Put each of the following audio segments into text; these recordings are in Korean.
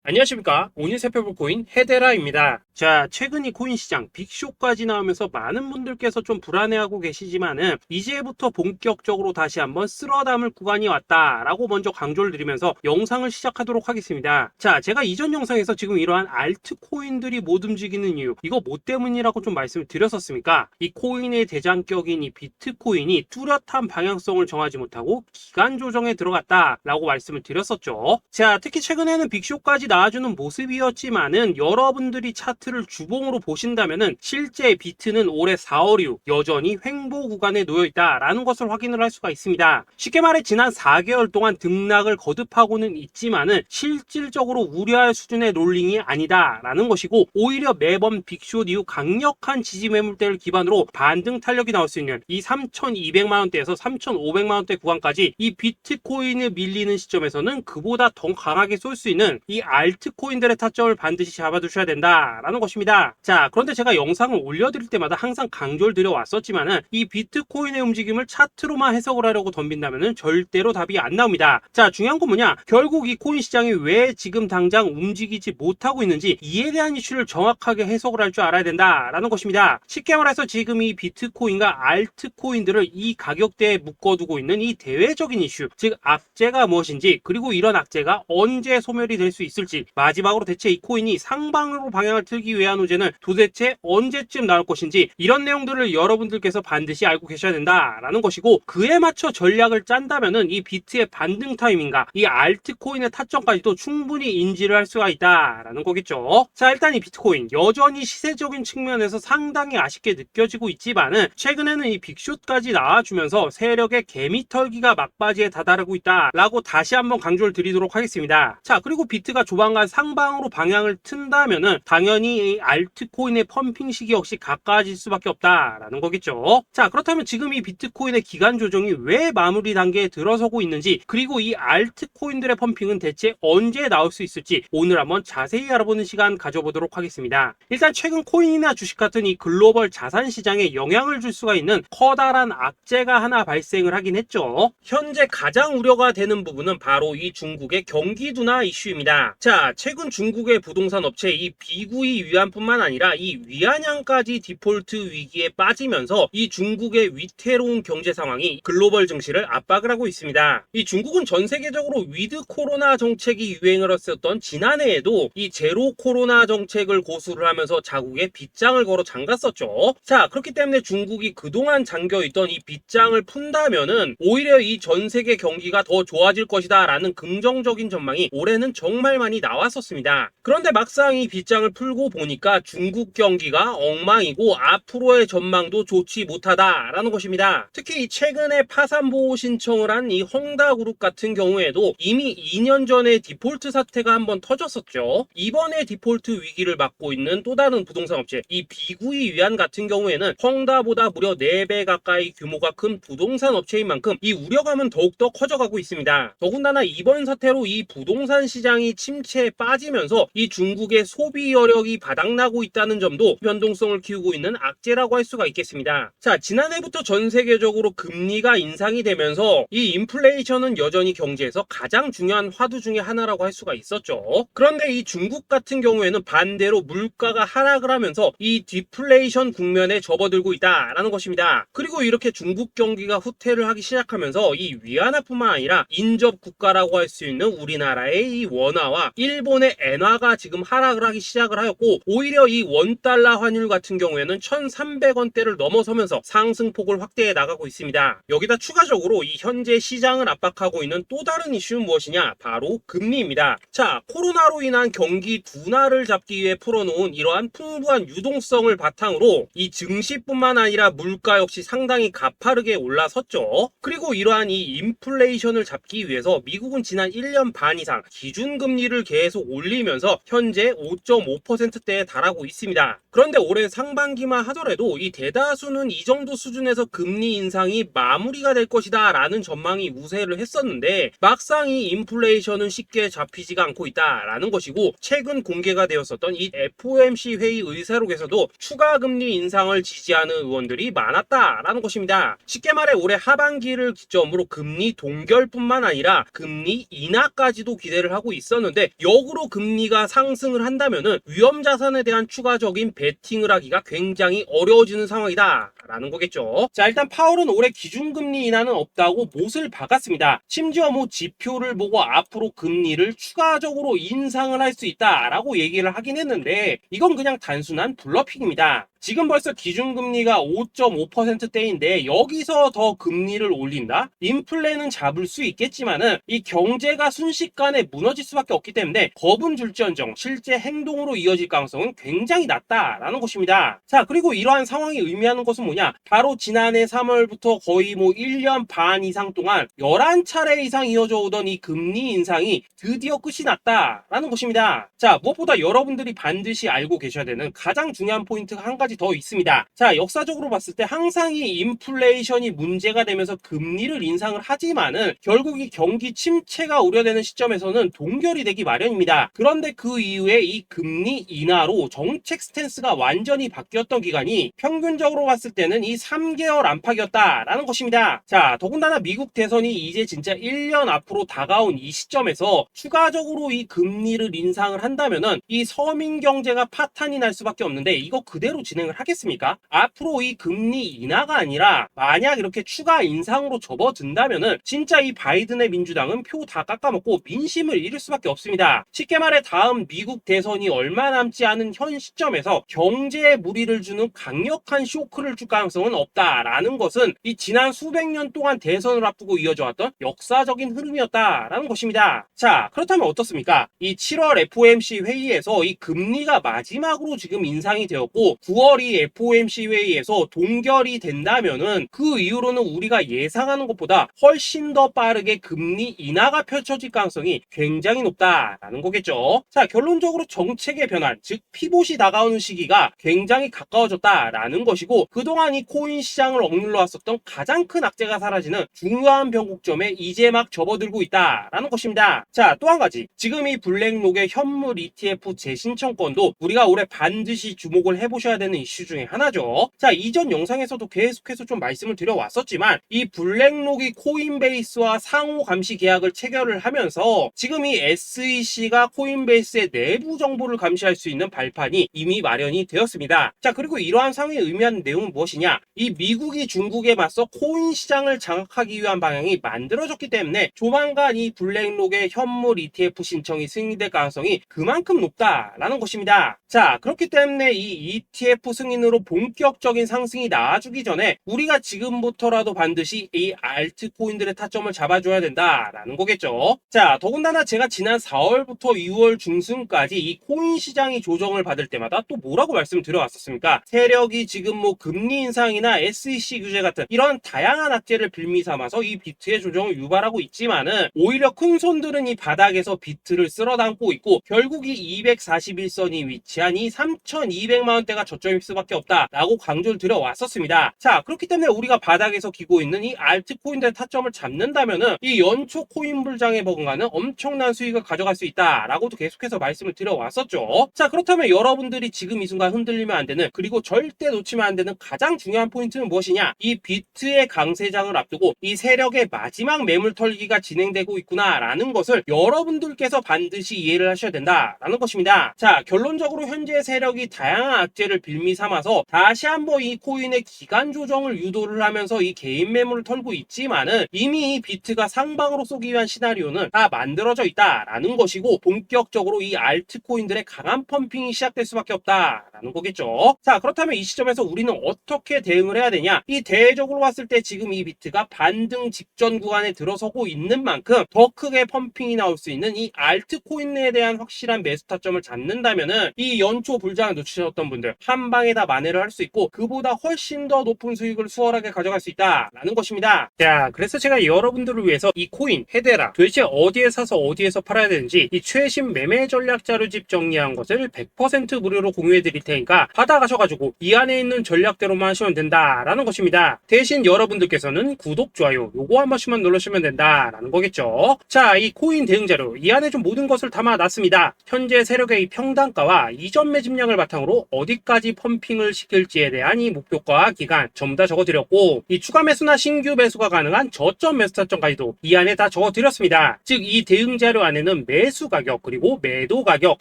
안녕하십니까. 오늘 살펴볼 코인 헤데라입니다. 자, 최근 이 코인 시장 빅쇼까지 나오면서 많은 분들께서 좀 불안해하고 계시지만은 이제부터 본격적으로 다시 한번 쓸어담을 구간이 왔다라고 먼저 강조를 드리면서 영상을 시작하도록 하겠습니다. 자, 제가 이전 영상에서 지금 이러한 알트코인들이 못 움직이는 이유, 이거 뭐 때문이라고 좀 말씀을 드렸었습니까? 이 코인의 대장격인 이 비트코인이 뚜렷한 방향성을 정하지 못하고 기간 조정에 들어갔다라고 말씀을 드렸었죠. 자, 특히 최근에는 빅쇼까지 나와주는 모습이었지만은 여러분들이 차트를 주봉으로 보신다면은 실제 비트는 올해 4월 이후 여전히 횡보 구간에 놓여 있다라는 것을 확인을 할 수가 있습니다. 쉽게 말해 지난 4개월 동안 등락을 거듭하고는 있지만은 실질적으로 우려할 수준의 롤링이 아니다라는 것이고, 오히려 매번 빅숏 이후 강력한 지지 매물대를 기반으로 반등 탄력이 나올 수 있는 이 3,200만 원대에서 3,500만 원대 구간까지 이 비트코인을 밀리는 시점에서는 그보다 더 강하게 쏠 수 있는 이 알트코인들의 타점을 반드시 잡아두셔야 된다라는 것입니다. 자, 그런데 제가 영상을 올려드릴 때마다 항상 강조를 드려왔었지만은 이 비트코인의 움직임을 차트로만 해석을 하려고 덤빈다면은 절대로 답이 안 나옵니다. 자, 중요한 건 뭐냐? 결국 이 코인 시장이 왜 지금 당장 움직이지 못하고 있는지 이에 대한 이슈를 정확하게 해석을 할 줄 알아야 된다라는 것입니다. 쉽게 말해서 지금 이 비트코인과 알트코인들을 이 가격대에 묶어두고 있는 이 대외적인 이슈, 즉 악재가 무엇인지, 그리고 이런 악재가 언제 소멸이 될 수 있을지, 마지막으로 대체 이 코인이 상방으로 방향을 틀기 위한 호재는 도대체 언제쯤 나올 것인지, 이런 내용들을 여러분들께서 반드시 알고 계셔야 된다라는 것이고, 그에 맞춰 전략을 짠다면은 이 비트의 반등 타이밍과 이 알트코인의 타점까지도 충분히 인지를 할 수가 있다라는 거겠죠. 자, 일단 이 비트코인 여전히 시세적인 측면에서 상당히 아쉽게 느껴지고 있지만은 최근에는 이 빅숏까지 나와주면서 세력의 개미털기가 막바지에 다다르고 있다라고 다시 한번 강조를 드리도록 하겠습니다. 자, 그리고 비트가 조만간 상방으로 방향을 튼다면은 당연히 이 알트코인의 펌핑 시기 역시 가까워질 수밖에 없다라는 거겠죠. 자, 그렇다면 지금 이 비트코인의 기간 조정이 왜 마무리 단계에 들어서고 있는지, 그리고 이 알트코인들의 펌핑은 대체 언제 나올 수 있을지 오늘 한번 자세히 알아보는 시간 가져보도록 하겠습니다. 일단 최근 코인이나 주식 같은 이 글로벌 자산 시장에 영향을 줄 수가 있는 커다란 악재가 하나 발생을 하긴 했죠. 현재 가장 우려가 되는 부분은 바로 이 중국의 경기 둔화 이슈입니다. 자, 최근 중국의 부동산 업체 이 비구이 위안뿐만 아니라 이 위안양까지 디폴트 위기에 빠지면서 이 중국의 위태로운 경제 상황이 글로벌 증시를 압박을 하고 있습니다. 이 중국은 전 세계적으로 위드 코로나 정책이 유행을 했었던 지난해에도 이 제로 코로나 정책을 고수를 하면서 자국에 빗장을 걸어 잠갔었죠. 자, 그렇기 때문에 중국이 그동안 잠겨있던 이 빗장을 푼다면은 오히려 이 전 세계 경기가 더 좋아질 것이다 라는 긍정적인 전망이 올해는 정말 많이 나왔었습니다. 그런데 막상 이 빗장을 풀고 보니까 중국 경기가 엉망이고 앞으로의 전망도 좋지 못하다라는 것입니다. 특히 이 최근에 파산보호 신청을 한 이 헝다그룹 같은 경우에도 이미 2년 전에 디폴트 사태가 한번 터졌었죠. 이번에 디폴트 위기를 맞고 있는 또 다른 부동산 업체 이 비구이 위안 같은 경우에는 헝다보다 무려 4배 가까이 규모가 큰 부동산 업체인 만큼 이 우려감은 더욱더 커져가고 있습니다. 더군다나 이번 사태로 이 부동산 시장이 침체에 빠지면서 이 중국의 소비 여력이 바닥나고 있다는 점도 변동성을 키우고 있는 악재라고 할 수가 있겠습니다. 자, 지난해부터 전 세계적으로 금리가 인상이 되면서 이 인플레이션은 여전히 경제에서 가장 중요한 화두 중에 하나라고 할 수가 있었죠. 그런데 이 중국 같은 경우에는 반대로 물가가 하락을 하면서 이 디플레이션 국면에 접어들고 있다라는 것입니다. 그리고 이렇게 중국 경기가 후퇴를 하기 시작하면서 이 위안화뿐만 아니라 인접 국가라고 할 수 있는 우리나라의 이 원화와 일본의 엔화가 지금 하락을 하기 시작을 하였고, 오히려 이 원달러 환율 같은 경우에는 1,300원대를 넘어서면서 상승폭을 확대해 나가고 있습니다. 여기다 추가적으로 이 현재 시장을 압박하고 있는 또 다른 이슈는 무엇이냐? 바로 금리입니다. 자, 코로나로 인한 경기 둔화를 잡기 위해 풀어놓은 이러한 풍부한 유동성을 바탕으로 이 증시뿐만 아니라 물가 역시 상당히 가파르게 올라섰죠. 그리고 이러한 이 인플레이션을 잡기 위해서 미국은 지난 1년 반 이상 기준금리를 계속 올리면서 현재 5.5%대에 달하고 있습니다. 그런데 올해 상반기만 하더라도 이 대다수는 이 정도 수준에서 금리 인상이 마무리가 될 것이다 라는 전망이 우세를 했었는데, 막상 이 인플레이션은 쉽게 잡히지가 않고 있다라는 것이고, 최근 공개가 되었었던 이 FOMC 회의 의사록에서도 추가 금리 인상을 지지하는 의원들이 많았다라는 것입니다. 쉽게 말해 올해 하반기를 기점으로 금리 동결뿐만 아니라 금리 인하까지도 기대를 하고 있었는데, 역으로 금리가 상승을 한다면은 위험 자산에 대한 추가적인 베팅을 하기가 굉장히 어려워지는 상황이다 라는 거겠죠. 자, 일단 파월은 올해 기준금리 인하는 없다고 못을 박았습니다. 심지어 뭐 지표를 보고 앞으로 금리를 추가적으로 인상을 할 수 있다라고 얘기를 하긴 했는데 이건 그냥 단순한 블러핑입니다. 지금 벌써 기준금리가 5.5%대인데 여기서 더 금리를 올린다? 인플레는 잡을 수 있겠지만은 이 경제가 순식간에 무너질 수밖에 없기 때문에 겁은 줄지언정 실제 행동으로 이어질 가능성은 굉장히 낮다라는 것입니다. 자, 그리고 이러한 상황이 의미하는 것은 뭐냐? 바로 지난해 3월부터 거의 뭐 1년 반 이상 동안 11차례 이상 이어져 오던 이 금리 인상이 드디어 끝이 났다라는 것입니다. 자, 무엇보다 여러분들이 반드시 알고 계셔야 되는 가장 중요한 포인트가 한 가지 더 있습니다. 자, 역사적으로 봤을 때 항상 이 인플레이션이 문제가 되면서 금리를 인상을 하지만은 결국 이 경기 침체가 우려되는 시점에서는 동결이 되기 마련입니다. 그런데 그 이후에 이 금리 인하로 정책 스탠스가 완전히 바뀌었던 기간이 평균적으로 봤을 때는 이 3개월 안팎이었다라는 것입니다. 자, 더군다나 미국 대선이 이제 진짜 1년 앞으로 다가온 이 시점에서 추가적으로 이 금리를 인상을 한다면은 이 서민 경제가 파탄이 날 수밖에 없는데 이거 그대로 진행을 하겠습니까? 앞으로 이 금리 인하가 아니라 만약 이렇게 추가 인상으로 접어든다면은 진짜 이 바이든의 민주당은 표 다 깎아먹고 민심을 잃을 수밖에 없습니다. 쉽게 말해 다음 미국 대선이 얼마 남지 않은 현 시점에서 경제에 무리를 주는 강력한 쇼크를 줄 가능성은 없다라는 것은 이 지난 수백 년 동안 대선을 앞두고 이어져 왔던 역사적인 흐름이었다라는 것입니다. 자, 그렇다면 어떻습니까? 이 7월 FOMC 회의에서 이 금리가 마지막으로 지금 인상이 되었고 9월 이 FOMC 회의에서 동결이 된다면은 그 이후로는 우리가 예상하는 것보다 훨씬 더 빠르게 금리 인하가 펼쳐질 가능성이 굉장히 높다라는 거겠죠. 자, 결론적으로 정책의 변환, 즉 피봇이 다가오는 시기가 굉장히 가까워졌다라는 것이고 그동안 이 코인 시장을 억눌러 왔었던 가장 큰 악재가 사라지는 중요한 변곡점에 이제 막 접어들고 있다라는 것입니다. 자, 또 한 가지, 지금 이 블랙록의 현물 ETF 재신청권도 우리가 올해 반드시 주목을 해보셔야 되는 이슈 중에 하나죠. 자, 이전 영상에서도 계속해서 좀 말씀을 드려왔었지만 이 블랙록이 코인베이스와 상호 감시 계약을 체결을 하면서 지금 이 SEC가 코인베이스의 내부 정보를 감시할 수 있는 발판이 이미 마련이 되었습니다. 자, 그리고 이러한 상황이 의미하는 내용은 무엇이냐? 이 미국이 중국에 맞서 코인 시장을 장악하기 위한 방향이 만들어졌기 때문에 조만간 이 블랙록의 현물 ETF 신청이 승인될 가능성이 그만큼 높다라는 것입니다. 자, 그렇기 때문에 이 ETF 승인으로 본격적인 상승이 나와주기 전에 우리가 지금부터라도 반드시 이 알트코인들의 타점을 잡아줘야 된다라는 거겠죠. 자, 더군다나 제가 지난 4월부터 6월 중순까지 이 코인 시장이 조정을 받을 때마다 또 뭐라고 말씀드려왔었습니까? 세력이 지금 뭐 금리 인상이나 SEC 규제 같은 이런 다양한 악재를 빌미 삼아서 이 비트의 조정을 유발하고 있지만은 오히려 큰 손들은 이 바닥에서 비트를 쓸어담고 있고 결국 이 241선이 위치한 이 3,200만 원대가 저점일 수밖에 없다라고 강조를 드려왔었습니다. 자, 그렇기 때문에 우리가 바닥에서 기고 있는 이 알트코인들의 타점을 잡는다면은 이 연초 코인 불장에 버금가는 엄청난 수익을 가져갈 수 있다라고도 계속해서 말씀을 드려왔었죠. 자, 그렇다면 여러분들이 지금 이 순간 흔들리면 안 되는, 그리고 절대 놓치면 안 되는 가장 중요한 포인트는 무엇이냐? 이 비트의 강세장을 앞두고 이 세력의 마지막 매물 털기가 진행되고 있구나라는 것을 여러분들께서 반드시 이해를 하셔야 된다라는 것입니다. 자, 결론적으로 현재 세력이 다양한 악재를 빌미 삼아서 다시 한번 이 코인의 기간 조정을 유도를 하면서 이 개인 매물을 털고 있지만은 이미 이 비트가 상방으로 쏘기 위한 시나리오는 다 만들어져 있다라는 것이고 본격적으로 이 알트코인들의 강한 펌핑이 시작될 수밖에 없다라는 거겠죠. 자, 그렇다면 이 시점에서 우리는 어떻게 대응을 해야 되냐? 이 대외적으로 봤을 때 지금 이 비트가 반등 직전 구간에 들어서고 있는 만큼 더 크게 펌핑이 나올 수 있는 이 알트코인에 대한 확실한 매수 타점을 잡는다면은 이 연초 불장을 놓치셨던 분들 한 방에 다 만회를 할 수 있고 그보다 훨씬 더 높은 수익을 수월하게 가져갈 수 있다라는 것입니다. 자, 그래서 제가 여러분들을 위해서 이 코인 헤데라 도대체 어디에 사서 어디에서 팔아야 되는지 이 최신 매매 전략 자료집 정리한 것을 100% 무료로 공유해 드릴 테니까 받아가셔가지고 이 안에 있는 전략대로만 정도만 하시면 된다라는 것입니다. 대신 여러분들께서는 구독, 좋아요 요거 한 번씩만 눌러주시면 된다라는 거겠죠. 자, 이 코인 대응 자료 이 안에 좀 모든 것을 담아놨습니다. 현재 세력의 이 평단가와 이전 매집량을 바탕으로 어디까지 펌핑을 시킬지에 대한 이 목표가 기간 전부 다 적어드렸고, 이 추가 매수나 신규 매수가 가능한 저점 매수 타점까지도 이 안에 다 적어드렸습니다. 즉 이 대응 자료 안에는 매수 가격 그리고 매도 가격,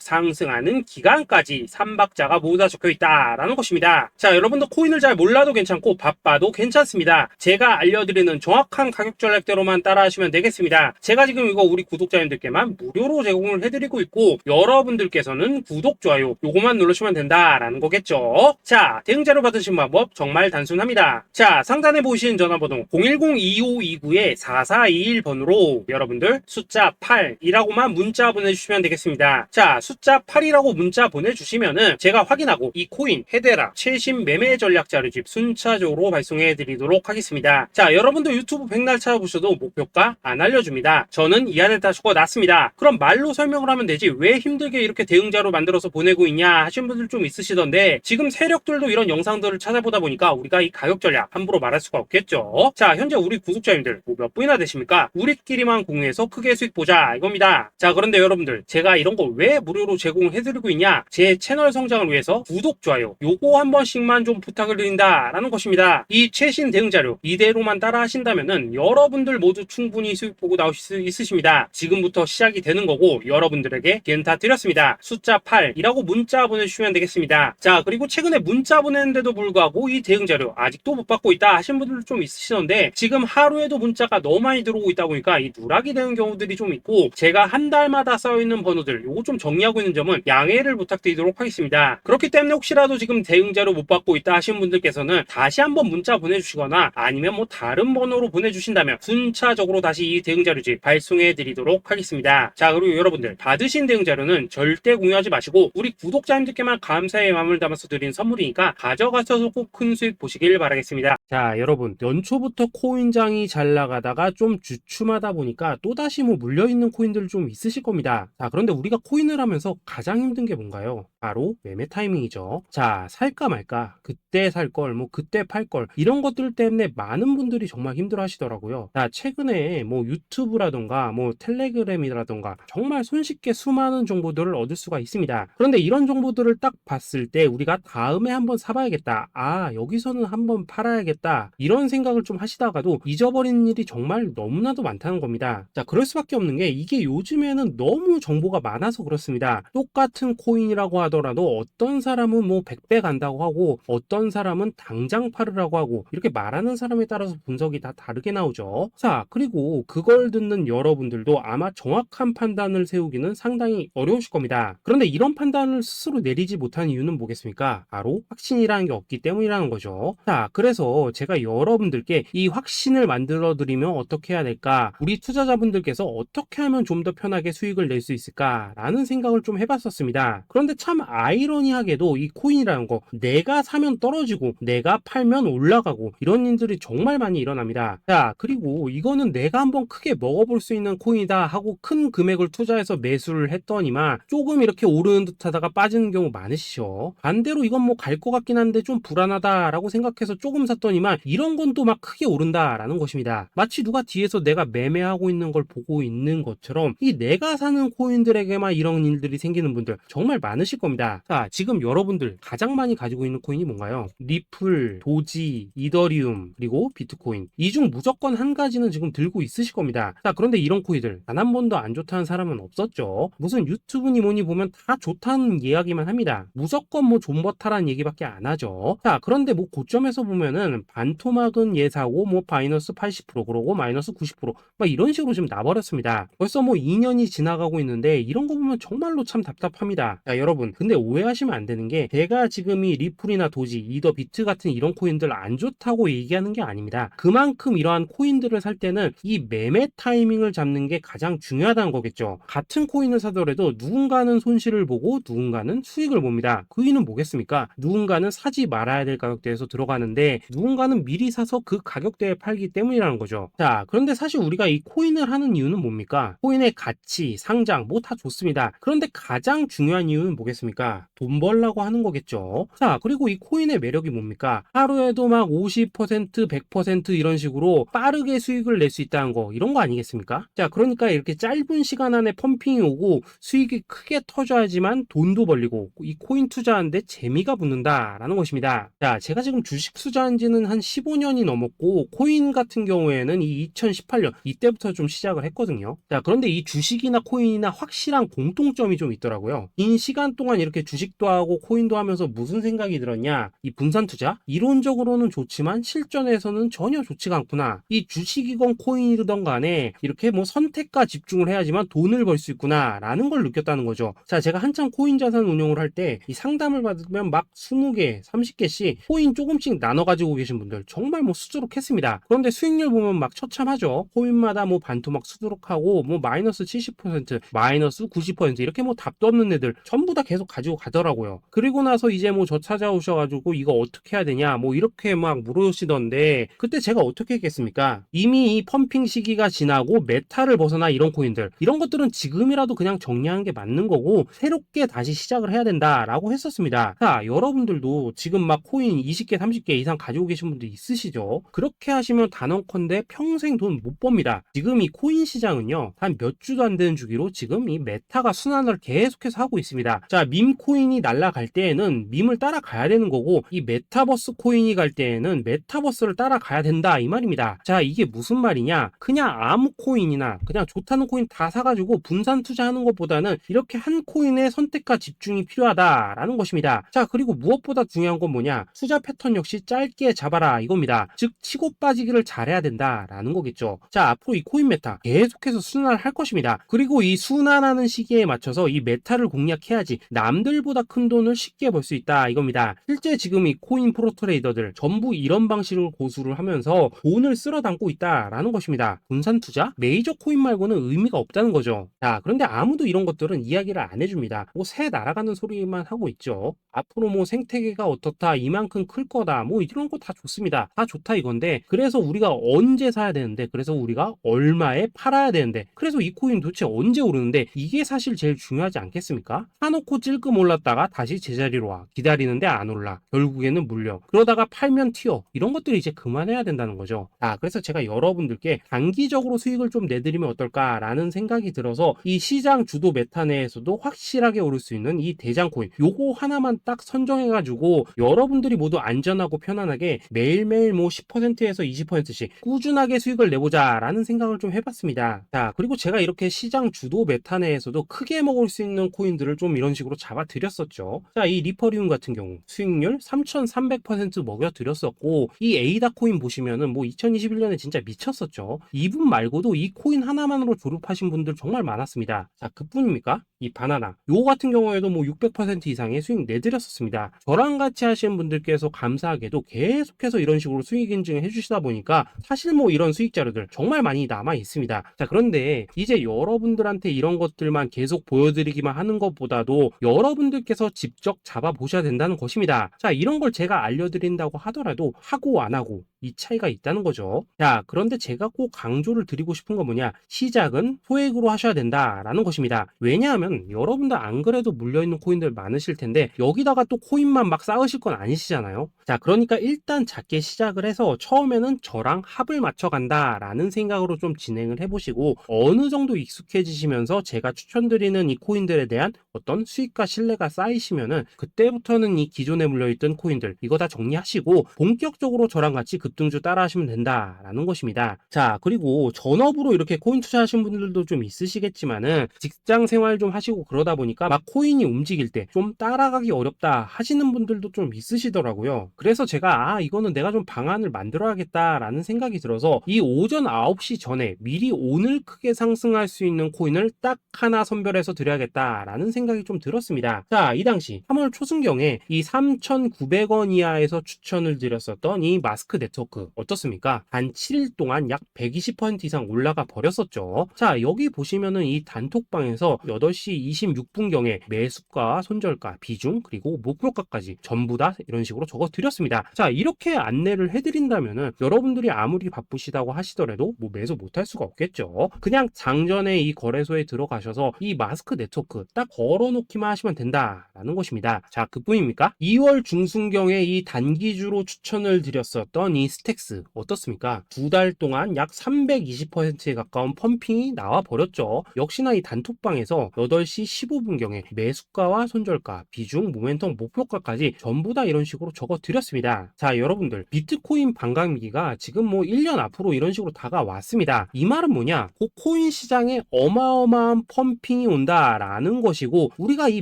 상승하는 기간까지 3박자가 모두 다 적혀있다라는 것입니다. 자, 여러분도 코인을 잘 몰라도 괜찮고 바빠도 괜찮습니다. 제가 알려드리는 정확한 가격 전략대로만 따라하시면 되겠습니다. 제가 지금 이거 우리 구독자님들께만 무료로 제공을 해드리고 있고, 여러분들께서는 구독, 좋아요 요거만 누르시면 된다라는 거겠죠. 자, 대응 자료 받으신 방법 정말 단순합니다. 자, 상단에 보이시는 전화번호 010-2529-4421번으로 여러분들 숫자 8이라고만 문자 보내주시면 되겠습니다. 자, 숫자 8이라고 문자 보내주시면은 제가 확인하고 이 코인 헤데라 최신 매매 전략 자료집 순차적으로 발송해 드리도록 하겠습니다. 자, 여러분도 유튜브 백날 찾아보셔도 목표가 안 알려줍니다. 저는 이 안에 다 적어놨습니다. 그럼 말로 설명을 하면 되지 왜 힘들게 이렇게 대응자로 만들어서 보내고 있냐 하신 분들 좀 있으시던데, 지금 세력들도 이런 영상들을 찾아보다 보니까 우리가 이 가격 전략 함부로 말할 수가 없겠죠. 자, 현재 우리 구독자님들 뭐 몇 분이나 되십니까? 우리끼리만 공유해서 크게 수익 보자 이겁니다. 자, 그런데 여러분들 제가 이런 거 왜 무료로 제공을 해드리고 있냐? 제 채널 성장을 위해서 구독, 좋아요 요거 한 번씩만 좀 부탁을 드린다라는 것입니다. 이 최신 대응 자료 이대로만 따라 하신다면은 여러분들 모두 충분히 수익 보고 나오실 수 있으십니다. 지금부터 시작이 되는 거고 여러분들에게 기회는 다 드렸습니다. 숫자 8이라고 문자 보내주시면 되겠습니다. 자, 그리고 최근에 문자 보냈는데도 불구하고 이 대응 자료 아직도 못 받고 있다 하신 분들 좀 있으시던데, 지금 하루에도 문자가 너무 많이 들어오고 있다 보니까 이 누락이 되는 경우들이 좀 있고, 제가 한 달마다 쌓여있는 번호들 요거 좀 정리하고 있는 점은 양해를 부탁드리도록 하겠습니다. 그렇기 때문에 혹시라도 지금 대응 자료 못 받고 있다 하신 분들께서는 다시 한번 문자 보내주시거나 아니면 뭐 다른 번호로 보내주신다면 순차적으로 다시 이 대응 자료집 발송해 드리도록 하겠습니다. 자, 그리고 여러분들 받으신 대응 자료는 절대 공유하지 마시고 우리 구독자님들께만 감사의 마음을 담아서 드린 선물이니까 가져가셔서 꼭 큰 수익 보시길 바라겠습니다. 자, 여러분 연초부터 코인장이 잘 나가다가 좀 주춤하다 보니까 또다시 뭐 물려있는 코인들 좀 있으실 겁니다. 자, 그런데 우리가 코인을 하면서 가장 힘든 게 뭔가요? 바로 매매 타이밍이죠. 자, 살까 말까, 그때 살 걸, 뭐 그때 팔 걸, 이런 것들 때문에 많은 분들이 정말 힘들어 하시더라고요. 자, 최근에 뭐 유튜브라던가 뭐 텔레그램이라던가 정말 손쉽게 수많은 정보들을 얻을 수가 있습니다. 그런데 이런 정보들을 딱 봤을 때 우리가 다음에 한번 사봐야겠다, 아 여기서는 한번 팔아야겠다, 이런 생각을 좀 하시다가도 잊어버리는 일이 정말 너무나도 많다는 겁니다. 자, 그럴 수밖에 없는 게 이게 요즘에는 너무 정보가 많아서 그렇습니다. 똑같은 코인이라고 하더라도 어떤 사람은 뭐 100배 간다고 하고 어떤 사람은 당장 팔으라고 하고, 이렇게 말하는 사람에 따라서 분석이 다 다르게 나오죠. 자, 그리고 그걸 듣는 여러분들도 아마 정확한 판단을 세우기는 상당히 어려우실 겁니다. 그런데 이런 판단을 스스로 내리지 못한 이유는 뭐겠습니까? 바로 확신이라는 게 없기 때문이라는 거죠. 자, 그래서 제가 여러분들께 이 확신을 만들어 드리면 어떻게 해야 될까, 우리 투자자분들께서 어떻게 하면 좀 더 편하게 수익을 낼 수 있을까 라는 생각을 좀 해봤었습니다. 그런데 참 아이러니하게도 이 코인이라는 거 내가 사면 떨어지고 내가 팔면 올라가고 이런 일들이 정말 많이 일어납니다. 자, 그리고 이거는 내가 한번 크게 먹어볼 수 있는 코인이다 하고 큰 금액을 투자해서 매수를 했더니만 조금 이렇게 오르는 듯 하다가 빠지는 경우 많으시죠. 반대로 이건 뭐 갈 것 같긴 한데 좀 불안하다 라고 생각해서 조금 샀더니만 이런 건 또 막 크게 오른다 라는 것입니다. 마치 누가 뒤에서 내가 매매하고 있는 걸 보고 있는 것처럼 이 내가 사는 코인들에게만 이런 일들이 생기는 분들 정말 많으실 겁니다. 자, 지금 여러분들 가장 많이 가지고 있는 코인이 뭔가요? 리플, 도지, 이더리움, 그리고 비트코인. 이 중 무조건 한 가지는 지금 들고 있으실 겁니다. 자, 그런데 이런 코인들 단 한 번도 안 좋다는 사람은 없었죠. 무슨 유튜브니 뭐니 보면 다 좋다는 이야기만 합니다. 무조건 뭐 존버타라는 얘기밖에 안 하죠. 자, 그런데 뭐 고점에서 보면은 반토막은 예사고 뭐 마이너스 80% 그러고 마이너스 90%막 이런 식으로 지금 나버렸습니다. 벌써 뭐 2년이 지나가고 있는데 이런 거 보면 정말로 참 답답합니다. 자, 여러분 근데 오해하시면 안 되는 게 제가 지금 이 리플이나 도지, 이더, 비트 같은 이런 코인들 안 좋다고 얘기하는 게 아닙니다. 그만큼 이러한 코인들을 살 때는 이 매매 타이밍을 잡는 게 가장 중요하다는 거겠죠. 같은 코인을 사더라도 누군가는 손실을 보고 누군가는 수익을 봅니다. 그 이유는 뭐겠습니까? 누군가는 사지 말아야 될 가격대에서 들어가는데 누군가는 미리 사서 그 가격대에 팔기 때문이라는 거죠. 자, 그런데 사실 우리가 이 코인을 하는 이유는 뭡니까? 코인의 가치, 상장 뭐 다 좋습니다. 그런데 가장 중요한 이유는 뭐겠습니까? 아니겠습니까? 돈 벌라고 하는 거겠죠. 자, 그리고 이 코인의 매력이 뭡니까? 하루에도 막 50%, 100% 이런 식으로 빠르게 수익을 낼 수 있다는 거, 이런 거 아니겠습니까? 자, 그러니까 이렇게 짧은 시간 안에 펌핑이 오고 수익이 크게 터져야지만 돈도 벌리고 이 코인 투자하는데 재미가 붙는다라는 것입니다. 자, 제가 지금 주식 투자한 지는 한 15년이 넘었고 코인 같은 경우에는 이 2018년 이때부터 좀 시작을 했거든요. 자, 그런데 이 주식이나 코인이나 확실한 공통점이 좀 있더라고요. 긴 시간 동안 이렇게 주식도 하고 코인도 하면서 무슨 생각이 들었냐? 이 분산 투자? 이론적으로는 좋지만 실전에서는 전혀 좋지가 않구나. 이 주식이건 코인이든 간에 이렇게 뭐 선택과 집중을 해야지만 돈을 벌 수 있구나 라는 걸 느꼈다는 거죠. 자, 제가 한창 코인 자산 운용을 할 때 이 상담을 받으면 막 20개, 30개씩 코인 조금씩 나눠 가지고 계신 분들 정말 뭐 수두룩했습니다. 그런데 수익률 보면 막 처참하죠. 코인마다 뭐 반토막 수두룩하고 뭐 마이너스 70%, 마이너스 90% 이렇게 뭐 답도 없는 애들 전부 다 계속 가지고 가더라고요. 그리고 나서 이제 뭐 저 찾아오셔가지고 이거 어떻게 해야 되냐 뭐 이렇게 막 물으시던데 그때 제가 어떻게 했겠습니까? 이미 이 펌핑 시기가 지나고 메타를 벗어나 이런 코인들 이런 것들은 지금이라도 그냥 정리하는 게 맞는 거고 새롭게 다시 시작을 해야 된다라고 했었습니다. 자, 여러분들도 지금 막 코인 20개, 30개 이상 가지고 계신 분들 있으시죠? 그렇게 하시면 단언컨대 평생 돈 못 법니다. 지금 이 코인 시장은요 한 몇 주도 안 되는 주기로 지금 이 메타가 순환을 계속해서 하고 있습니다. 자, 밈 코인이 날아갈 때에는 밈을 따라가야 되는 거고 이 메타버스 코인이 갈 때에는 메타버스를 따라가야 된다 이 말입니다. 자, 이게 무슨 말이냐? 그냥 아무 코인이나 그냥 좋다는 코인 다 사가지고 분산 투자하는 것보다는 이렇게 한 코인에 선택과 집중이 필요하다라는 것입니다. 자, 그리고 무엇보다 중요한 건 뭐냐? 투자 패턴 역시 짧게 잡아라 이겁니다. 즉 치고 빠지기를 잘해야 된다라는 거겠죠. 자, 앞으로 이 코인 메타 계속해서 순환을 할 것입니다. 그리고 이 순환하는 시기에 맞춰서 이 메타를 공략해야지 남들보다 큰 돈을 쉽게 벌 수 있다 이겁니다. 실제 지금 이 코인 프로 트레이더들 전부 이런 방식으로 고수를 하면서 돈을 쓸어 담고 있다라는 것입니다. 분산 투자? 메이저 코인 말고는 의미가 없다는 거죠. 자, 그런데 아무도 이런 것들은 이야기를 안 해줍니다. 뭐 새 날아가는 소리만 하고 있죠. 앞으로 뭐 생태계가 어떻다, 이만큼 클 거다, 뭐 이런 거 다 좋습니다. 다 좋다 이건데 그래서 우리가 언제 사야 되는데 그래서 우리가 얼마에 팔아야 되는데 그래서 이 코인 도대체 언제 오르는데 이게 사실 제일 중요하지 않겠습니까? 사놓고 찔끔 올랐다가 다시 제자리로 와 기다리는데 안 올라 결국에는 물려 그러다가 팔면 튀어 이런 것들이 이제 그만해야 된다는 거죠. 그래서 제가 여러분들께 단기적으로 수익을 좀 내드리면 어떨까라는 생각이 들어서 이 시장 주도 메타 내에서도 확실하게 오를 수 있는 이 대장 코인 요거 하나만 딱 선정해가지고 여러분들이 모두 안전하고 편안하게 매일매일 뭐 10%에서 20%씩 꾸준하게 수익을 내보자 라는 생각을 좀 해봤습니다. 자, 그리고 제가 이렇게 시장 주도 메타 내에서도 크게 먹을 수 있는 코인들을 좀 이런 식으로 잡아드렸었죠. 자, 이 리퍼리움 같은 경우 수익률 3300% 먹여드렸었고 이 에이다 코인 보시면은 뭐 2021년에 진짜 미쳤었죠. 이분 말고도 이 코인 하나만으로 졸업하신 분들 정말 많았습니다. 자, 그뿐입니까? 이 바나나 요 같은 경우에도 뭐 600% 이상의 수익 내드렸었습니다. 저랑 같이 하시는 분들께서 감사하게도 계속해서 이런 식으로 수익 인증을 해주시다 보니까 사실 뭐 이런 수익 자료들 정말 많이 남아 있습니다. 자, 그런데 이제 여러분들한테 이런 것들만 계속 보여드리기만 하는 것보다도 여러분들께서 직접 잡아보셔야 된다는 것입니다. 자, 이런 걸 제가 알려드린다고 하더라도 하고 안 하고 이 차이가 있다는 거죠. 자, 그런데 제가 꼭 강조를 드리고 싶은 건 뭐냐? 시작은 소액으로 하셔야 된다라는 것입니다. 왜냐하면 여러분들 안 그래도 물려있는 코인들 많으실 텐데 여기다가 또 코인만 막 쌓으실 건 아니시잖아요. 자, 그러니까 일단 작게 시작을 해서 처음에는 저랑 합을 맞춰 간다라는 생각으로 좀 진행을 해보시고 어느 정도 익숙해지시면서 제가 추천드리는 이 코인들에 대한 어떤 수익과 신뢰가 쌓이시면은 그때부터는 이 기존에 물려있던 코인들 이거 다 정리하시고 본격적으로 저랑 같이 급등주 따라 하시면 된다라는 것입니다. 자, 그리고 전업으로 이렇게 코인 투자하신 분들도 좀 있으시겠지만은 직장 생활 좀 하시고 그러다 보니까 막 코인이 움직일 때 좀 따라가기 어렵다 하시는 분들도 좀 있으시더라고요. 그래서 제가 이거는 내가 좀 방안을 만들어야겠다라는 생각이 들어서 이 오전 9시 전에 미리 오늘 크게 상승할 수 있는 코인을 딱 하나 선별해서 드려야겠다라는 생각이 좀 들었습니다. 자, 이 당시 3월 초순경에 이 3,900원 이하에서 추천을 드렸었던 이 마스크 네트워크 네트워크 어떻습니까? 단 7일 동안 약 120% 이상 올라가 버렸었죠. 자, 여기 보시면은 이 단톡방에서 8시 26분경에 매수가, 손절가, 비중, 그리고 목표가까지 전부 다 이런 식으로 적어 드렸습니다. 자, 이렇게 안내를 해드린다면은 여러분들이 아무리 바쁘시다고 하시더라도 뭐 매수 못할 수가 없겠죠. 그냥 장전에 이 거래소에 들어가셔서 이 마스크 네트워크 딱 걸어놓기만 하시면 된다라는 것입니다. 자, 그뿐입니까? 2월 중순경에 이 단기주로 추천을 드렸었던 이 스택스 어떻습니까? 2달 동안 약 320%에 가까운 펌핑이 나와 버렸죠. 역시나 이 단톡방에서 8시 15분경에 매수가와 손절가, 비중, 모멘텀, 목표가까지 전부 다 이런 식으로 적어 드렸습니다. 자, 여러분들 비트코인 반감기가 지금 뭐 1년 앞으로 이런 식으로 다가왔습니다. 이 말은 뭐냐? 그 코인 시장에 어마어마한 펌핑이 온다라는 것이고, 우리가 이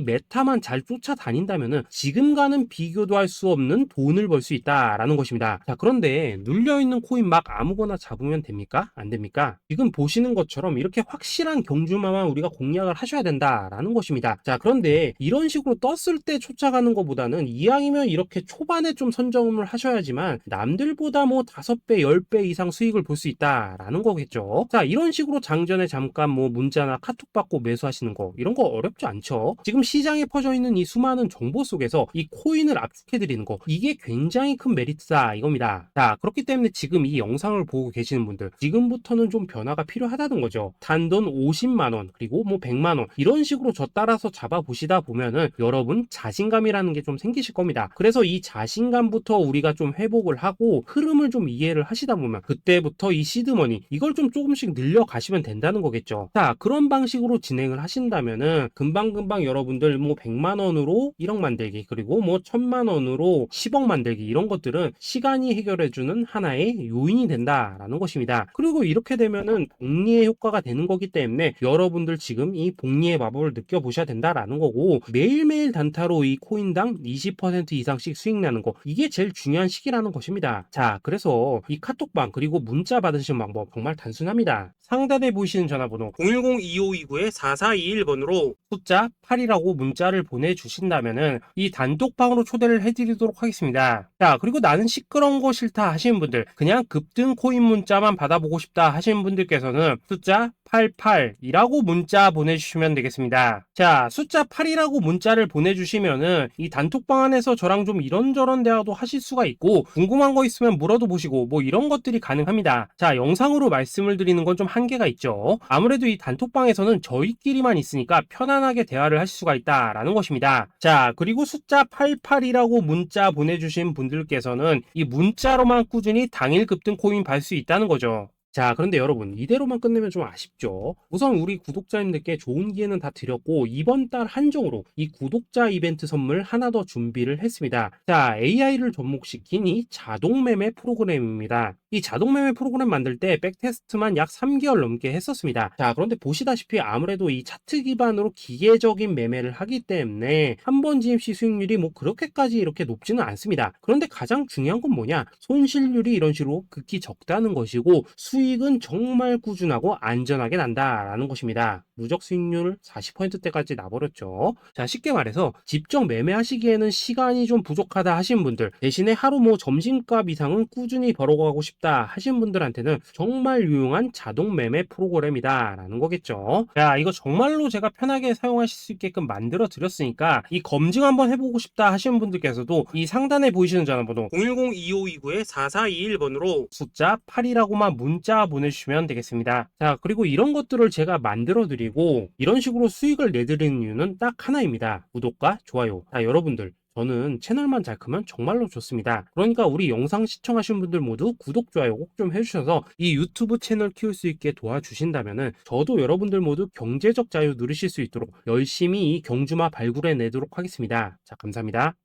메타만 잘 쫓아다닌다면은 지금과는 비교도 할 수 없는 돈을 벌 수 있다라는 것입니다. 자, 그런데 눌려있는 코인 막 아무거나 잡으면 됩니까? 안 됩니까? 지금 보시는 것처럼 이렇게 확실한 경주마만 우리가 공략을 하셔야 된다라는 것입니다. 자, 그런데 이런 식으로 떴을 때 쫓아가는 것보다는 이왕이면 이렇게 초반에 좀 선점을 하셔야지만 남들보다 뭐 5배, 10배 이상 수익을 볼 수 있다라는 거겠죠. 자, 이런 식으로 장전에 잠깐 뭐 문자나 카톡 받고 매수하시는 거, 이런 거 어렵지 않죠. 지금 시장에 퍼져 있는 이 수많은 정보 속에서 이 코인을 압축해 드리는 거, 이게 굉장히 큰 메리트다 이겁니다. 자, 그렇기 때문에 지금 이 영상을 보고 계시는 분들, 지금부터는 좀 변화가 필요하다는 거죠. 단돈 50만원 그리고 뭐 100만원 이런 식으로 저 따라서 잡아보시다 보면은 여러분 자신감이라는 게 좀 생기실 겁니다. 그래서 이 자신감부터 우리가 좀 회복을 하고 흐름을 좀 이해를 하시다 보면 그때부터 이 시드머니 이걸 좀 조금씩 늘려가시면 된다는 거겠죠. 자, 그런 방식으로 진행을 하신다면은 금방금방 여러분들 뭐 100만원으로 1억 만들기, 그리고 뭐 1000만원으로 10억 만들기, 이런 것들은 시간이 해결해주는 하나의 요인이 된다라는 것입니다. 그리고 이렇게 되면은 복리의 효과가 되는 거기 때문에 여러분들 지금 이 복리의 마법을 느껴보셔야 된다라는 거고, 매일매일 단타로 이 코인당 20% 이상씩 수익 나는 거, 이게 제일 중요한 시기라는 것입니다. 자, 그래서 이 카톡방 그리고 문자 받으시는 방법 정말 단순합니다. 상단에 보이시는 전화번호 010-2529-4421번으로 숫자 8이라고 문자를 보내주신다면은 이 단톡방으로 초대를 해드리도록 하겠습니다. 자, 그리고 나는 시끄러운 거 싫다 하시는 분들, 그냥 급등 코인 문자만 받아보고 싶다 하시는 분들께서는 숫자 88이라고 문자 보내주시면 되겠습니다. 자, 숫자 8이라고 문자를 보내주시면은 이 단톡방 안에서 저랑 좀 이런저런 대화도 하실 수가 있고, 궁금한 거 있으면 물어도 보시고 뭐 이런 것들이 가능합니다. 자, 영상으로 말씀을 드리는 건 좀 한계가 있죠. 아무래도 이 단톡방에서는 저희끼리만 있으니까 편안하게 대화를 하실 수가 있다라는 것입니다. 자, 그리고 숫자 88이라고 문자 보내주신 분들께서는 이 문자로만 꾸준히 당일 급등 코인 받을 수 있다는 거죠. 자, 그런데 여러분 이대로만 끝내면 좀 아쉽죠. 우선 우리 구독자님들께 좋은 기회는 다 드렸고, 이번 달 한정으로 이 구독자 이벤트 선물 하나 더 준비를 했습니다. 자, AI를 접목시킨 이 자동 매매 프로그램입니다. 이 자동 매매 프로그램 만들 때 백테스트만 약 3개월 넘게 했었습니다. 자, 그런데 보시다시피 아무래도 이 차트 기반으로 기계적인 매매를 하기 때문에 한 번 진입 시 수익률이 뭐 그렇게까지 이렇게 높지는 않습니다. 그런데 가장 중요한 건 뭐냐? 손실률이 이런 식으로 극히 적다는 것이고, 수익은 정말 꾸준하고 안전하게 난다라는 것입니다. 누적 수익률 40%대까지 나버렸죠. 자, 쉽게 말해서 직접 매매하시기에는 시간이 좀 부족하다 하신 분들, 대신에 하루 뭐 점심값 이상은 꾸준히 벌어가고 싶다 하신 분들한테는 정말 유용한 자동 매매 프로그램이다 라는 거겠죠. 자, 이거 정말로 제가 편하게 사용하실 수 있게끔 만들어 드렸으니까 이 검증 한번 해보고 싶다 하시는 분들께서도 이 상단에 보이시는 전화번호 010-2529-4421번으로 숫자 8이라고만 문자 보내주시면 되겠습니다. 자, 그리고 이런 것들을 제가 만들어 드리고 이런 식으로 수익을 내드리는 이유는 딱 하나입니다. 구독과 좋아요. 자, 여러분들 저는 채널만 잘 크면 정말로 좋습니다. 그러니까 우리 영상 시청하신 분들 모두 구독, 좋아요 꼭 좀 해주셔서 이 유튜브 채널 키울 수 있게 도와주신다면은 저도 여러분들 모두 경제적 자유 누리실 수 있도록 열심히 이 경주마 발굴해 내도록 하겠습니다. 자, 감사합니다.